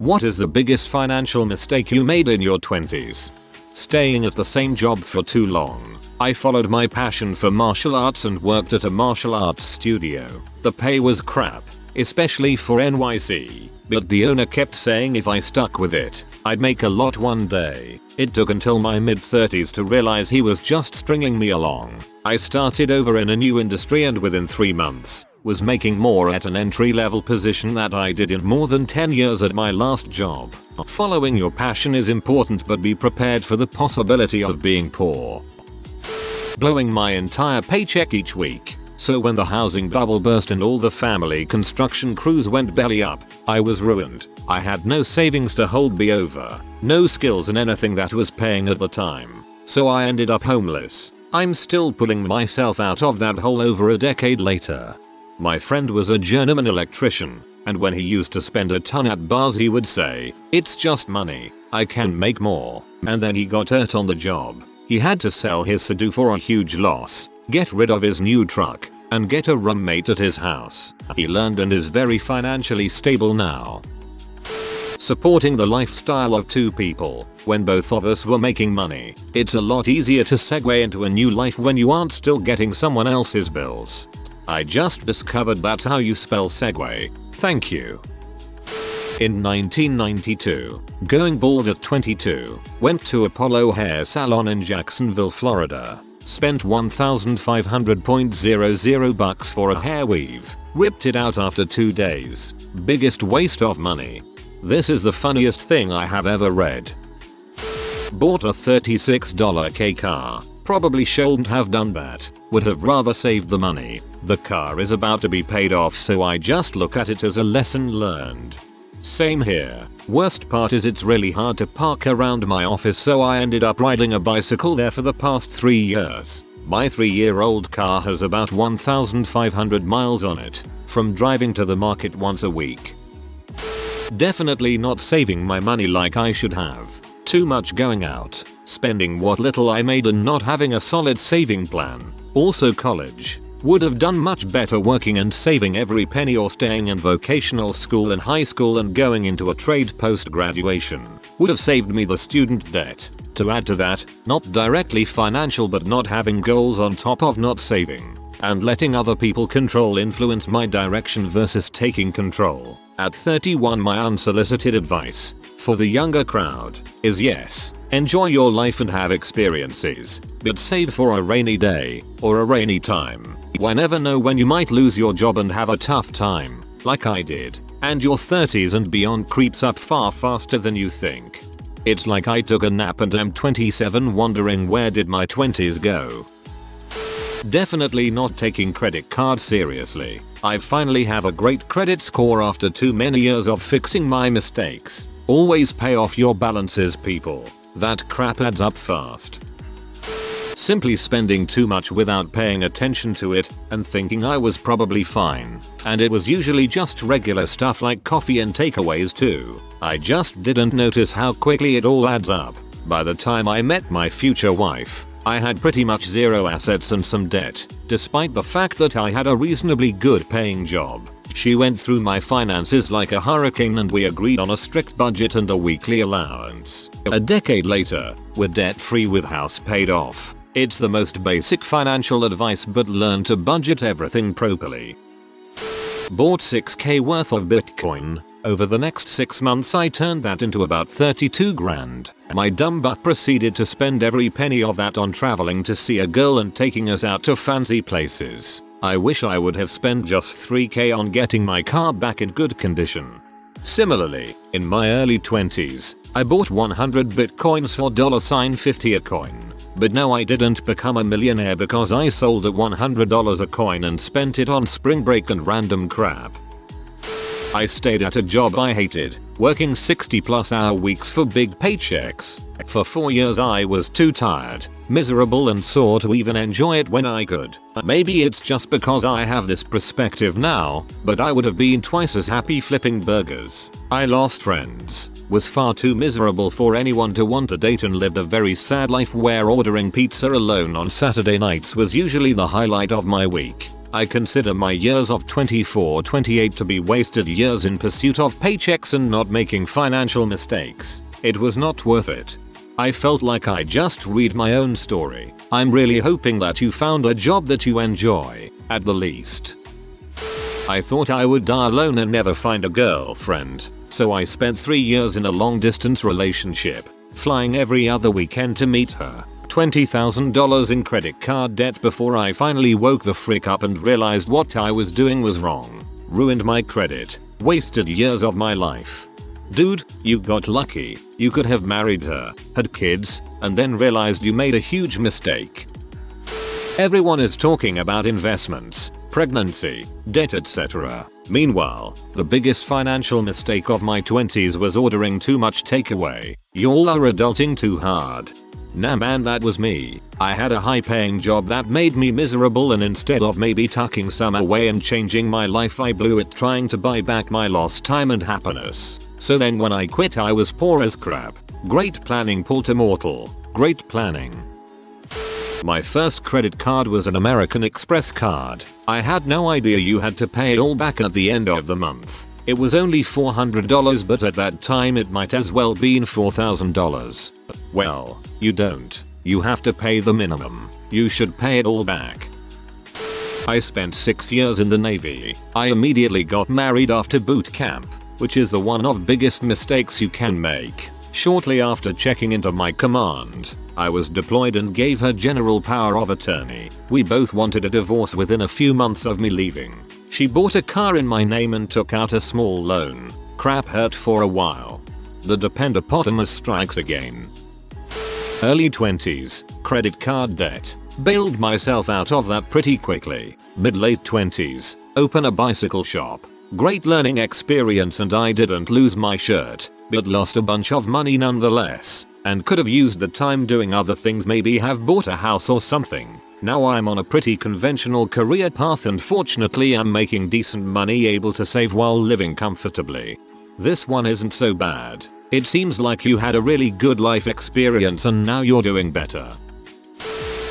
What is the biggest financial mistake you made in your 20s? Staying at the same job for too long. I followed my passion for martial arts and worked at a martial arts studio. The pay was crap, especially for NYC, but the owner kept saying if I stuck with it, I'd make a lot one day. It took until my mid-30s to realize he was just stringing me along. I started over in a new industry and within 3 months, was making more at an entry-level position that I did in more than 10 years at my last job. Following your passion is important, but be prepared for the possibility of being poor. Blowing my entire paycheck each week. So when the housing bubble burst and all the family construction crews went belly up, I was ruined. I had no savings to hold me over, no skills in anything that was paying at the time. So I ended up homeless. I'm still pulling myself out of that hole over a decade later. My friend was a journeyman electrician, and when he used to spend a ton at bars he would say, "It's just money, I can make more." And then he got hurt on the job. He had to sell his Sudo for a huge loss, get rid of his new truck, and get a roommate at his house. He learned and is very financially stable now. Supporting the lifestyle of two people. When both of us were making money, it's a lot easier to segue into a new life when you aren't still getting someone else's bills. I just discovered that's how you spell segue. Thank you. In 1992, going bald at 22, went to Apollo Hair Salon in Jacksonville, Florida. Spent $1,500.00 for a hair weave. Ripped it out after 2 days. Biggest waste of money. This is the funniest thing I have ever read. Bought a $36 K car. Probably shouldn't have done that. Would have rather saved the money. The car is about to be paid off, so I just look at it as a lesson learned. Same here. Worst part is it's really hard to park around my office, so I ended up riding a bicycle there for the past 3 years. My 3-year-old car has about 1,500 miles on it, from driving to the market once a week. Definitely not saving my money like I should have. Too much going out, spending what little I made and not having a solid saving plan. Also college. Would have done much better working and saving every penny, or staying in vocational school in high school and going into a trade post-graduation. Would have saved me the student debt. To add to that, not directly financial but not having goals on top of not saving. And letting other people influence my direction versus taking control. At 31, my unsolicited advice for the younger crowd is yes, enjoy your life and have experiences, but save for a rainy day or a rainy time. Never know when you might lose your job and have a tough time, like I did, and your 30s and beyond creeps up far faster than you think. It's like I took a nap and I'm 27 wondering where did my 20s go. Definitely not taking credit cards seriously. I finally have a great credit score after too many years of fixing my mistakes. Always pay off your balances, people. That crap adds up fast. Simply spending too much without paying attention to it and thinking I was probably fine. And it was usually just regular stuff like coffee and takeaways too. I just didn't notice how quickly it all adds up. By the time I met my future wife, I had pretty much zero assets and some debt, despite the fact that I had a reasonably good paying job. She went through my finances like a hurricane and we agreed on a strict budget and a weekly allowance. A decade later, we're debt free with house paid off. It's the most basic financial advice, but learn to budget everything properly. Bought $6K worth of Bitcoin. Over the next 6 months I turned that into about 32 grand. My dumb butt proceeded to spend every penny of that on traveling to see a girl and taking us out to fancy places. I wish I would have spent just $3K on getting my car back in good condition. Similarly, in my early 20s, I bought 100 bitcoins for $50 a coin. But no, I didn't become a millionaire because I sold at $100 a coin and spent it on spring break and random crap. I stayed at a job I hated, working 60+ hour weeks for big paychecks. For 4 years I was too tired, miserable and sore to even enjoy it when I could. Maybe it's just because I have this perspective now, but I would have been twice as happy flipping burgers. I lost friends, was far too miserable for anyone to want to date, and lived a very sad life where ordering pizza alone on Saturday nights was usually the highlight of my week. I consider my years of 24-28 to be wasted years in pursuit of paychecks and not making financial mistakes. It was not worth it. I felt like I just read my own story. I'm really hoping that you found a job that you enjoy, at the least. I thought I would die alone and never find a girlfriend, so I spent 3 years in a long distance relationship, flying every other weekend to meet her. $20,000 in credit card debt before I finally woke the frick up and realized what I was doing was wrong. Ruined my credit. Wasted years of my life. Dude, you got lucky. You could have married her, had kids, and then realized you made a huge mistake. Everyone is talking about investments, pregnancy, debt, etc. Meanwhile, the biggest financial mistake of my 20s was ordering too much takeaway. Y'all are adulting too hard. Nah man, that was me. I had a high paying job that made me miserable, and instead of maybe tucking some away and changing my life, I blew it trying to buy back my lost time and happiness. So then when I quit I was poor as crap. Great planning, Paul Immortal. Great planning. My first credit card was an American Express card. I had no idea you had to pay it all back at the end of the month. It was only $400, but at that time it might as well been $4,000. Well, you don't. You have to pay the minimum. You should pay it all back. I spent 6 years in the Navy. I immediately got married after boot camp, which is the one of biggest mistakes you can make. Shortly after checking into my command, I was deployed and gave her general power of attorney. We both wanted a divorce within a few months of me leaving. She bought a car in my name and took out a small loan. Crap hurt for a while. The dependopotamus strikes again. Early 20s, credit card debt. Bailed myself out of that pretty quickly. Mid-late 20s, open a bicycle shop. Great learning experience, and I didn't lose my shirt, but lost a bunch of money nonetheless, and could have used the time doing other things, maybe have bought a house or something. Now I'm on a pretty conventional career path and fortunately I'm making decent money, able to save while living comfortably. This one isn't so bad. It seems like you had a really good life experience and now you're doing better.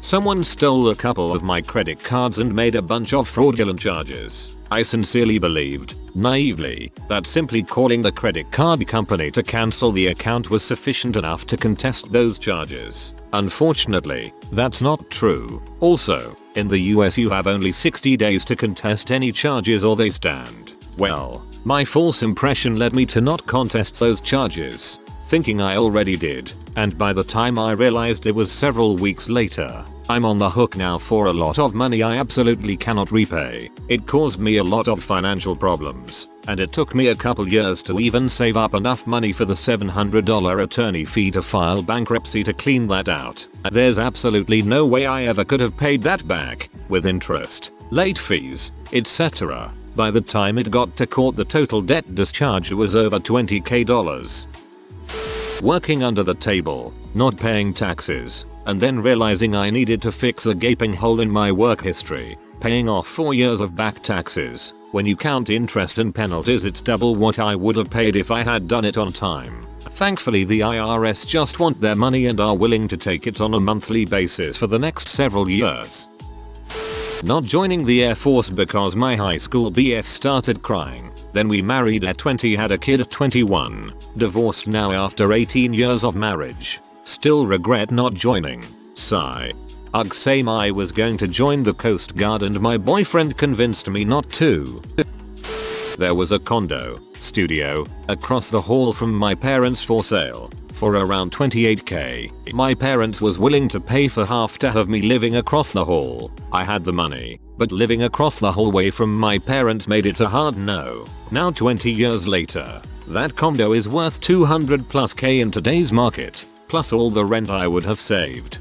Someone stole a couple of my credit cards and made a bunch of fraudulent charges. I sincerely believed, naively, that simply calling the credit card company to cancel the account was sufficient enough to contest those charges. Unfortunately, that's not true. Also, in the US you have only 60 days to contest any charges or they stand. Well, my false impression led me to not contest those charges, thinking I already did, and by the time I realized it was several weeks later. I'm on the hook now for a lot of money I absolutely cannot repay. It caused me a lot of financial problems, and it took me a couple years to even save up enough money for the $700 attorney fee to file bankruptcy to clean that out. There's absolutely no way I ever could have paid that back, with interest, late fees, etc. By the time it got to court, the total debt discharge was over $20,000. Working under the table, not paying taxes, and then realizing I needed to fix a gaping hole in my work history, paying off 4 years of back taxes. When you count interest and penalties, it's double what I would have paid if I had done it on time. Thankfully the IRS just want their money and are willing to take it on a monthly basis for the next several years. Not joining the Air Force because my high school BF started crying. Then we married at 20, had a kid at 21. Divorced now after 18 years of marriage. Still regret not joining. Sigh. Ugh, same. I was going to join the Coast Guard and my boyfriend convinced me not to. There was a condo, studio, across the hall from my parents for sale. For around $28,000. My parents was willing to pay for half to have me living across the hall. I had the money, but living across the hallway from my parents made it a hard no. Now 20 years later, that condo is worth $200,000+ in today's market, plus all the rent I would have saved.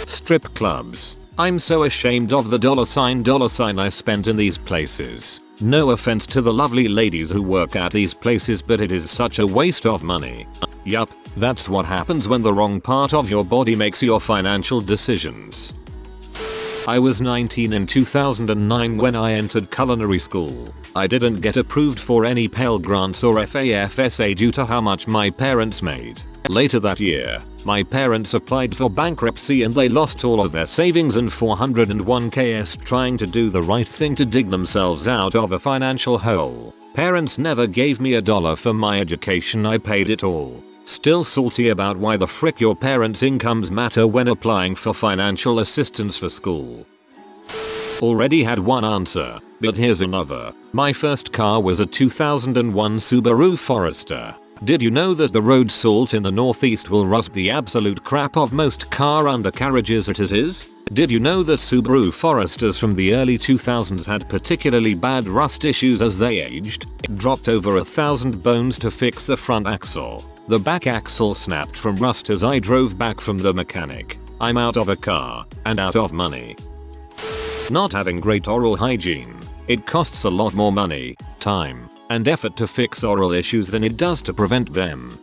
Strip clubs. I'm so ashamed of the $sign I spent in these places. No offense to the lovely ladies who work at these places, but it is such a waste of money. Yup, that's what happens when the wrong part of your body makes your financial decisions. I was 19 in 2009 when I entered culinary school. I didn't get approved for any Pell Grants or FAFSA due to how much my parents made. Later that year, my parents applied for bankruptcy and they lost all of their savings and 401ks trying to do the right thing to dig themselves out of a financial hole. Parents never gave me $1 for my education, I paid it all. Still salty about why the frick your parents' incomes matter when applying for financial assistance for school. Already had one answer, but here's another. My first car was a 2001 Subaru Forester. Did you know that the road salt in the Northeast will rust the absolute crap of most car undercarriages as it is? Did you know that Subaru Foresters from the early 2000s had particularly bad rust issues as they aged? It dropped over 1,000 bones to fix the front axle. The back axle snapped from rust as I drove back from the mechanic. I'm out of a car and out of money. Not having great oral hygiene. It costs a lot more money, time, and effort to fix oral issues than it does to prevent them.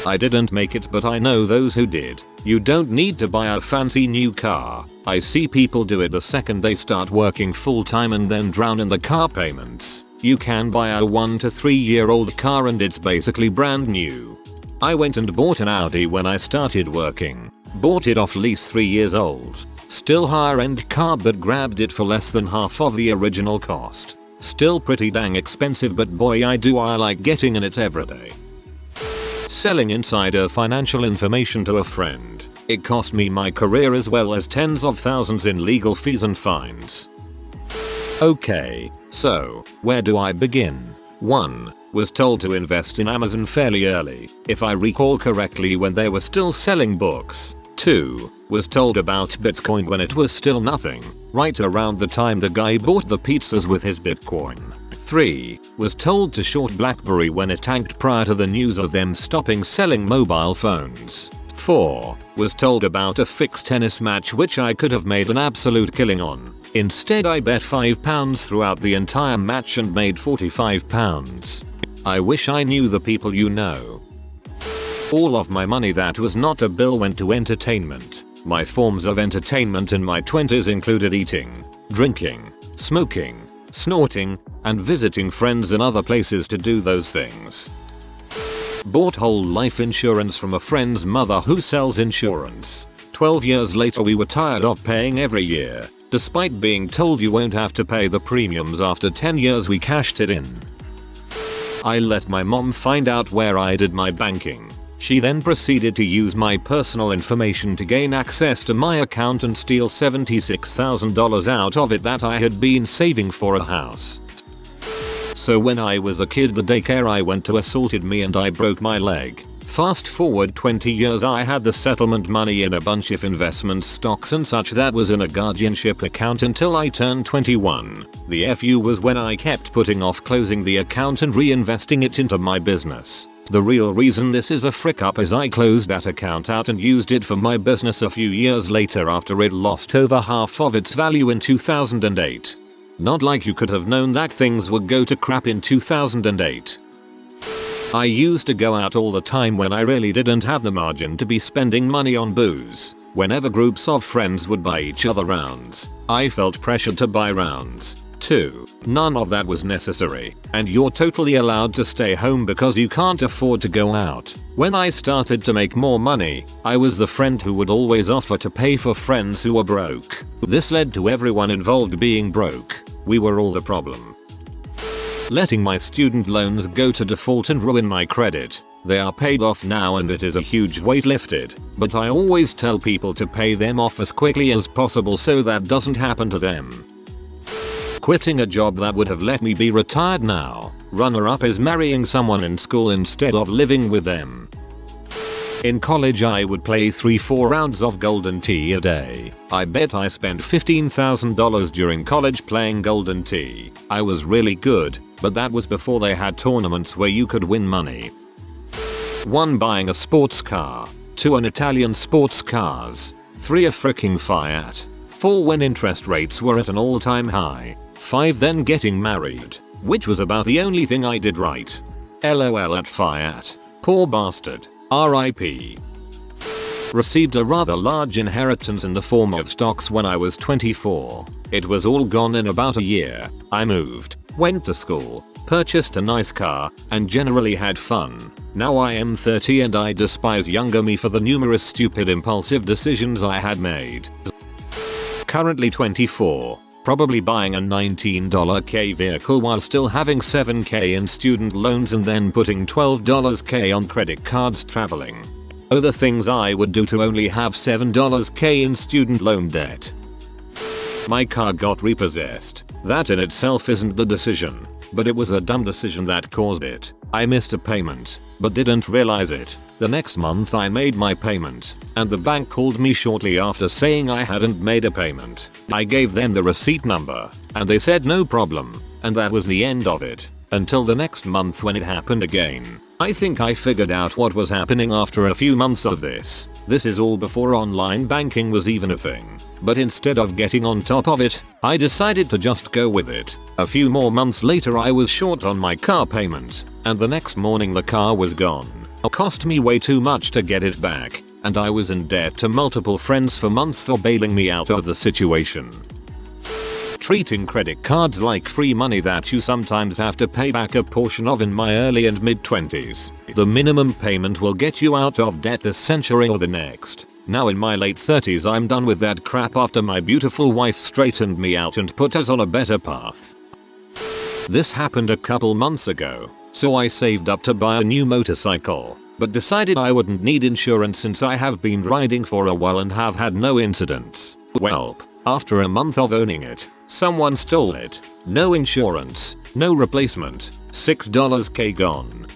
I didn't make it, but I know those who did. You don't need to buy a fancy new car. I see people do it the second they start working full time and then drown in the car payments. You can buy a 1 to 3 year old car and it's basically brand new. I went and bought an Audi when I started working. Bought it off lease 3 years old. Still higher end car, but grabbed it for less than half of the original cost. Still pretty dang expensive, but boy I like getting in it every day. Selling insider financial information to a friend. It cost me my career as well as tens of thousands in legal fees and fines. Okay, so where do I begin? 1. Was told to invest in Amazon fairly early, if I recall correctly, when they were still selling books. 2. Was told about Bitcoin when it was still nothing, right around the time the guy bought the pizzas with his Bitcoin. 3. Was told to short BlackBerry when it tanked prior to the news of them stopping selling mobile phones. 4. Was told about a fixed tennis match which I could have made an absolute killing on. Instead I bet £5 throughout the entire match and made £45. I wish I knew the people you know. All of my money that was not a bill went to entertainment. My forms of entertainment in my 20s included eating, drinking, smoking, snorting, and visiting friends in other places to do those things. Bought whole life insurance from a friend's mother who sells insurance. 12 years later we were tired of paying every year. Despite being told you won't have to pay the premiums after 10 years, we cashed it in. I let my mom find out where I did my banking. She then proceeded to use my personal information to gain access to my account and steal $76,000 out of it that I had been saving for a house. So when I was a kid, the daycare I went to assaulted me and I broke my leg. Fast forward 20 years, I had the settlement money in a bunch of investment stocks and such that was in a guardianship account until I turned 21. The FU was when I kept putting off closing the account and reinvesting it into my business. The real reason this is a frick up is I closed that account out and used it for my business a few years later after it lost over half of its value in 2008. Not like you could have known that things would go to crap in 2008. I used to go out all the time when I really didn't have the margin to be spending money on booze. Whenever groups of friends would buy each other rounds, I felt pressured to buy rounds. 2. None of that was necessary, and you're totally allowed to stay home because you can't afford to go out. When I started to make more money, I was the friend who would always offer to pay for friends who were broke. This led to everyone involved being broke. We were all the problem. Letting my student loans go to default and ruin my credit. They are paid off now and it is a huge weight lifted, but I always tell people to pay them off as quickly as possible so that doesn't happen to them. Quitting a job that would have let me be retired now. Runner up is marrying someone in school instead of living with them. In college I would play 3-4 rounds of Golden Tee a day. I bet I spent $15,000 during college playing Golden Tee. I was really good, but that was before they had tournaments where you could win money. 1. Buying a sports car. 2. An Italian sports cars. 3. A freaking Fiat. 4. When interest rates were at an all-time high. 5. Then getting married, which was about the only thing I did right. LOL at Fiat. Poor bastard. RIP. Received a rather large inheritance in the form of stocks when I was 24. It was all gone in about a year. I moved, went to school, purchased a nice car, and generally had fun. Now I am 30 and I despise younger me for the numerous stupid impulsive decisions I had made. Currently 24. Probably buying a $19K vehicle while still having $7K in student loans and then putting $12K on credit cards traveling. Oh, the things I would do to only have $7K in student loan debt. My car got repossessed. That in itself isn't the decision, but it was a dumb decision that caused it. I missed a payment, but didn't realize it. The next month I made my payment, and the bank called me shortly after saying I hadn't made a payment. I gave them the receipt number, and they said no problem, and that was the end of it. Until the next month when it happened again. I think I figured out what was happening after a few months of this. This is all before online banking was even a thing. But instead of getting on top of it, I decided to just go with it. A few more months later I was short on my car payment, and the next morning the car was gone. It cost me way too much to get it back, and I was in debt to multiple friends for months for bailing me out of the situation. Treating credit cards like free money that you sometimes have to pay back a portion of in my early and mid 20s. The minimum payment will get you out of debt this century or the next. Now in my late 30s I'm done with that crap after my beautiful wife straightened me out and put us on a better path. This happened a couple months ago, so I saved up to buy a new motorcycle, but decided I wouldn't need insurance since I have been riding for a while and have had no incidents. Well, after a month of owning it, someone stole it. No insurance, no replacement, $6K gone.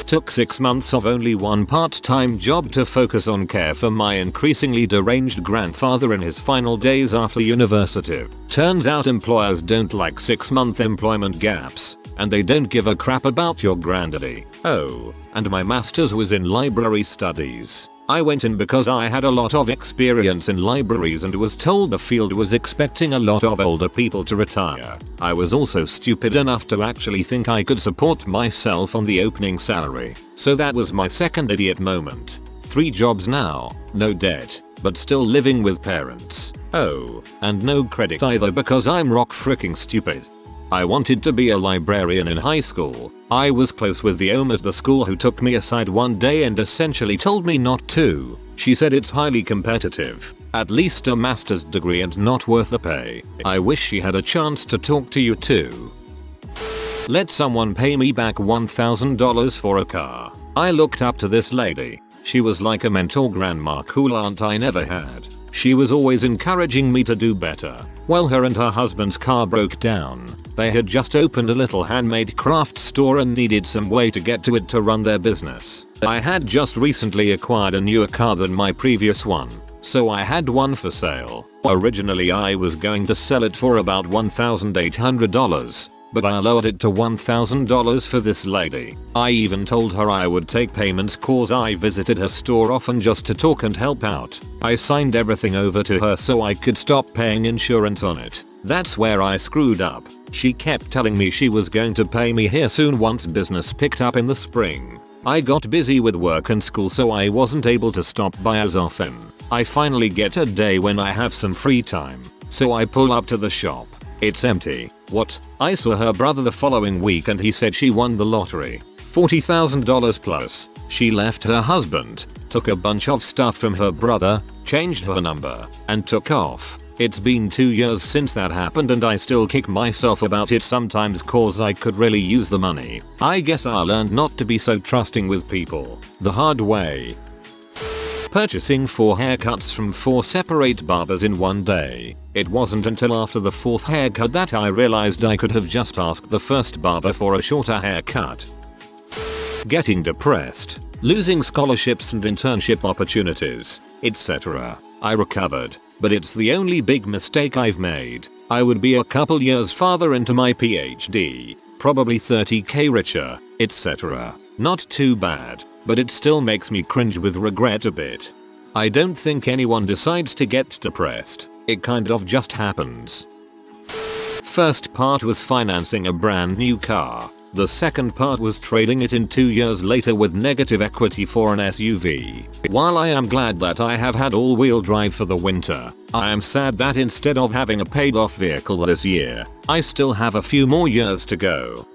Took 6 months of only one part-time job to focus on care for my increasingly deranged grandfather in his final days after university. Turns out employers don't like 6-month employment gaps, and they don't give a crap about your granddaddy. Oh, and my master's was in library studies. I went in because I had a lot of experience in libraries and was told the field was expecting a lot of older people to retire. I was also stupid enough to actually think I could support myself on the opening salary. So that was my second idiot moment. 3 jobs now, no debt, but still living with parents. Oh, and no credit either because I'm rock freaking stupid. I wanted to be a librarian in high school. I was close with the OM at the school who took me aside one day and essentially told me not to. She said it's highly competitive, at least a master's degree and not worth the pay. I wish she had a chance to talk to you too. Let someone pay me back $1,000 for a car. I looked up to this lady. She was like a mentor grandma cool aunt I never had. She was always encouraging me to do better. Well, her and her husband's car broke down. They had just opened a little handmade craft store and needed some way to get to it to run their business. I had just recently acquired a newer car than my previous one, so I had one for sale. Originally I was going to sell it for about $1,800, but I lowered it to $1,000 for this lady. I even told her I would take payments cause I visited her store often just to talk and help out. I signed everything over to her so I could stop paying insurance on it. That's where I screwed up. She kept telling me she was going to pay me here soon once business picked up in the spring. I got busy with work and school so I wasn't able to stop by as often. I finally get a day when I have some free time, so I pull up to the shop. It's empty. What? I saw her brother the following week and he said she won the lottery. $40,000 plus. She left her husband, took a bunch of stuff from her brother, changed her number, and took off. It's been 2 years since that happened and I still kick myself about it sometimes cause I could really use the money. I guess I learned not to be so trusting with people the hard way. Purchasing 4 haircuts from 4 separate barbers in one day. It wasn't until after the 4th haircut that I realized I could have just asked the first barber for a shorter haircut. Getting depressed, losing scholarships and internship opportunities, etc. I recovered, but it's the only big mistake I've made. I would be a couple years farther into my PhD, probably $30K richer, etc. Not too bad, but it still makes me cringe with regret a bit. I don't think anyone decides to get depressed, it kind of just happens. First part was financing a brand new car. The second part was trading it in 2 years later with negative equity for an SUV. While I am glad that I have had all-wheel drive for the winter, I am sad that instead of having a paid-off vehicle this year, I still have a few more years to go.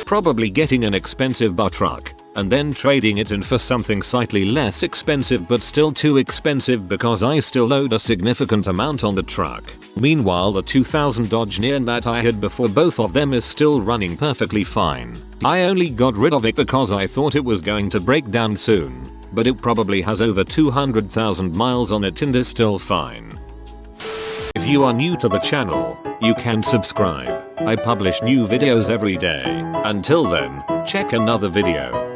Probably getting an expensive bar truck, and then trading it in for something slightly less expensive but still too expensive because I still owed a significant amount on the truck. Meanwhile, the 2000 Dodge Neon that I had before both of them is still running perfectly fine. I only got rid of it because I thought it was going to break down soon, but it probably has over 200,000 miles on it and is still fine. If you are new to the channel, you can subscribe. I publish new videos every day. Until then, check another video.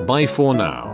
Bye for now.